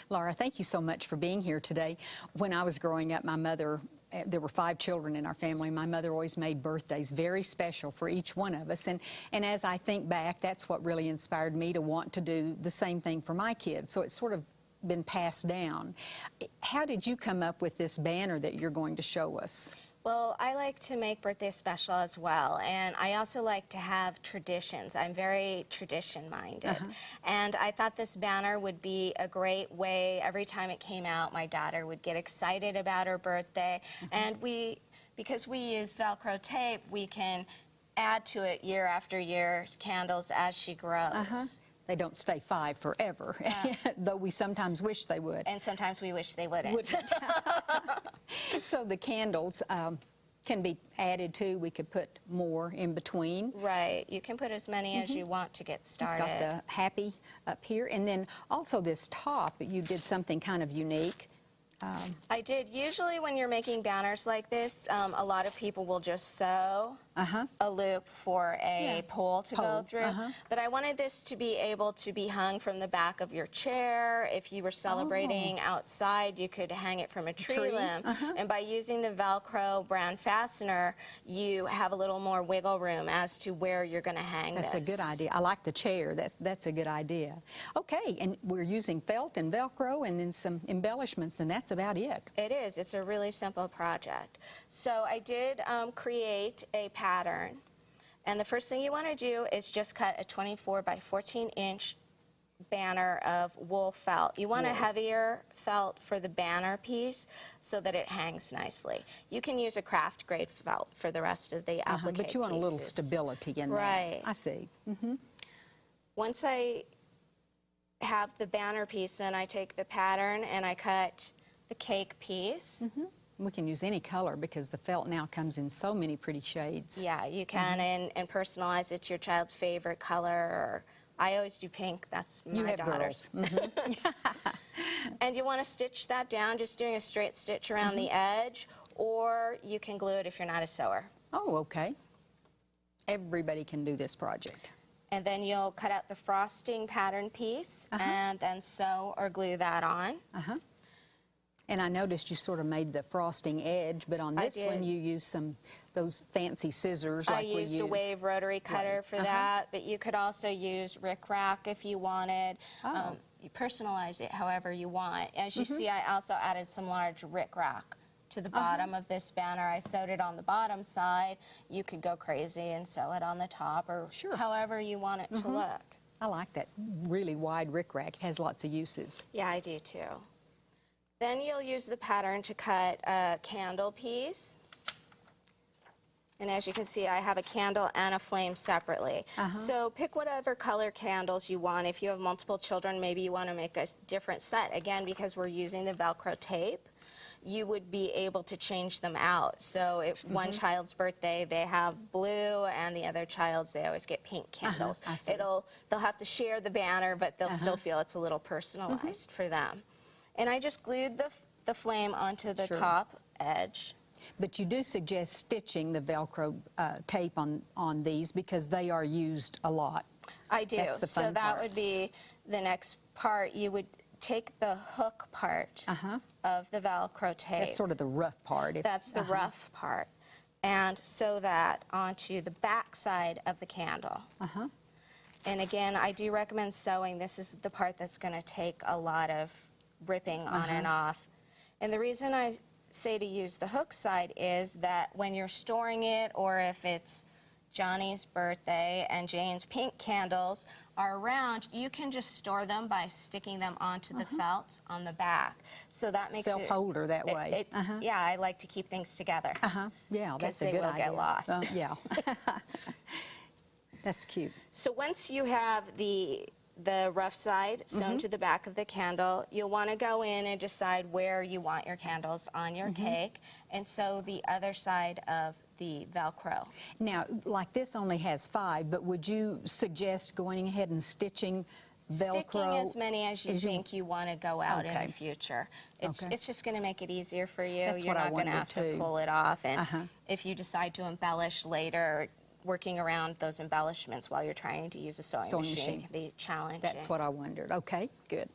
Laura, thank you so much for being here today. When I was growing up, my mother, there were 5 children in our family. My mother always made birthdays very special for each one of us. And as I think back, that's what really inspired me to want to do the same thing for my kids. So it's sort of been passed down. How did you come up with this banner that you're going to show us? Well, I like to make birthdays special as well, and I also like to have traditions. I'm very tradition-minded, and I thought this banner would be a great way. Every time it came out, my daughter would get excited about her birthday, and because we use Velcro tape, we can add to it year after year candles as she grows. They don't stay 5 forever, though we sometimes wish they would. And sometimes we wish they wouldn't. So the candles can be added to. We could put more in between. Right. You can put as many as you want to get started. It's got the happy up here. And then also this top, you did something kind of unique. I did. Usually when you're making banners like this, a lot of people will just sew a loop for a pole to go through. But I wanted this to be able to be hung from the back of your chair. If you were celebrating outside, you could hang it from a tree limb. And by using the Velcro brand fastener, you have a little more wiggle room as to where you're going to hang this. That's a good idea. I like the chair. That's a good idea. Okay, and we're using felt and Velcro and then some embellishments, and that's about it. It is. It's a really simple project. So I did create a pattern, and the first thing you want to do is just cut a 24 by 14 inch banner of wool felt. You want a heavier felt for the banner piece so that it hangs nicely. You can use a craft grade felt for the rest of the applique But you want a little stability in right. that. I see. Once I have the banner piece, then I take the pattern and I cut the cake piece. We can use any color because the felt now comes in so many pretty shades. Yeah, you can, and personalize it to your child's favorite color. Or I always do pink. That's my daughter's. And you want to stitch that down, just doing a straight stitch around the edge, or you can glue it if you're not a sewer. Oh, okay. Everybody can do this project. And then you'll cut out the frosting pattern piece and then sew or glue that on. And I noticed you sort of made the frosting edge, but on this one you used those fancy scissors like we use. I used a wave rotary cutter for that, but you could also use rickrack if you wanted. You personalize it however you want. As you see, I also added some large rickrack to the bottom of this banner. I sewed it on the bottom side. You could go crazy and sew it on the top or however you want it to look. I like that really wide rickrack. It has lots of uses. Yeah, I do too. Then you'll use the pattern to cut a candle piece. And as you can see, I have a candle and a flame separately. So pick whatever color candles you want. If you have multiple children, maybe you want to make a different set. Again, because we're using the Velcro tape, you would be able to change them out. So if one child's birthday, they have blue, and the other child's, they always get pink candles. They'll have to share the banner, but they'll still feel it's a little personalized for them. And I just glued the flame onto the top edge. But you do suggest stitching the Velcro tape on these because they are used a lot. I do. That's the fun so that part. would be the next part. You would take the hook part of the Velcro tape. That's sort of the rough part. That's the rough part. And sew that onto the back side of the candle. And again, I do recommend sewing. This is the part that's going to take a lot of ripping on and off. And the reason I say to use the hook side is that when you're storing it, or if it's Johnny's birthday and Jane's pink candles are around, you can just store them by sticking them onto the felt on the back. So that makes self-holder that way. Yeah, I like to keep things together. Yeah, that's a they good will idea. get lost. Yeah. That's cute. So once you have the rough side sewn to the back of the candle, you'll want to go in and decide where you want your candles on your cake and sew the other side of the Velcro. Now, like this only has 5, but would you suggest going ahead and stitching Velcro? Sticking as many as you think you want to go out in the future. It's just going to make it easier for you. That's You're what I not going to have to pull it off. And if you decide to embellish later, working around those embellishments while you're trying to use a sewing machine can be challenging. That's what I wondered. Okay, good.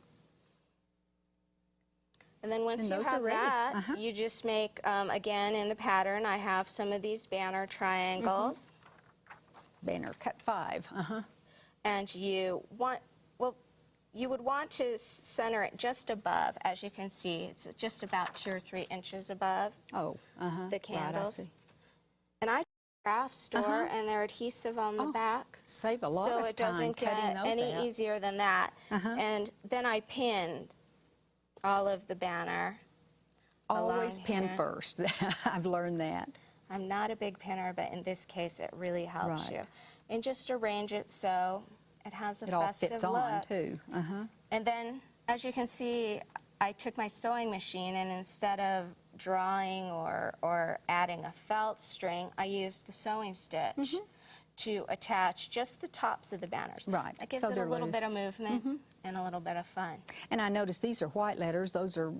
And then once And you those are have ready. that, you just make, again, in the pattern, I have some of these banner triangles. Banner cut 5. And you want, well, you would want to center it just above. As you can see, it's just about 2 or 3 inches above the candles. Right, I see. And I craft store and they're adhesive on the back. Save a lot so of it time doesn't cutting get those any out. easier than that. And then I pinned all of the banner. Always along pin here. first. I've learned that. I'm not a big pinner, but in this case it really helps Right. you. And just arrange it so it has a It all festive fits look. on too. And then, as you can see, I took my sewing machine and instead of drawing or adding a felt string, I used the sewing stitch to attach just the tops of the banners. Right, It gives so it a they're little bit of loose. movement and a little bit of fun. And I noticed these are white letters.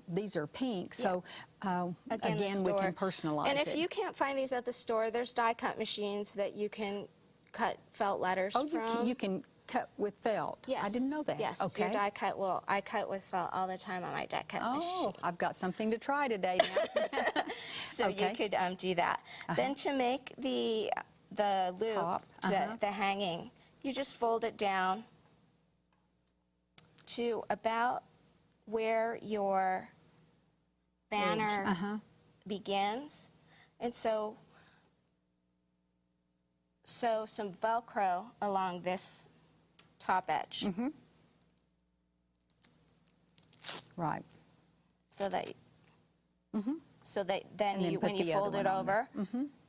These are pink. So the again, we can store. personalize And it. if you can't find these at the store, there's die cut machines that you can cut felt letters from. you can cut with felt. Yes. I didn't know that. Yes, Okay. your die cut will. I cut with felt all the time on my die cut machine. I've got something to try today now. So you could do that. Then to make the loop, Top, the hanging, you just fold it down to about where your banner begins. And so sew some Velcro along this top edge. Right. So that then And then when put you the other fold it one on over,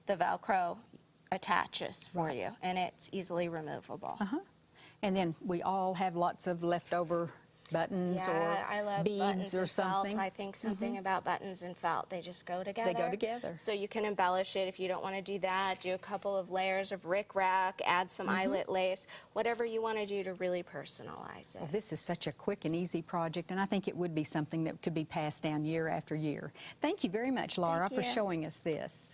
the Velcro attaches for you, and it's easily removable. And then we all have lots of leftover buttons Yeah, I or love beads buttons or and something. felt. I think something about buttons and felt, they just go together. They go together. So you can embellish it if you don't want to do that. Do a couple of layers of rickrack, add some eyelet lace, whatever you want to do to really personalize it. Well, this is such a quick and easy project, and I think it would be something that could be passed down year after year. Thank you very much, Laura, Thank for you. showing us this.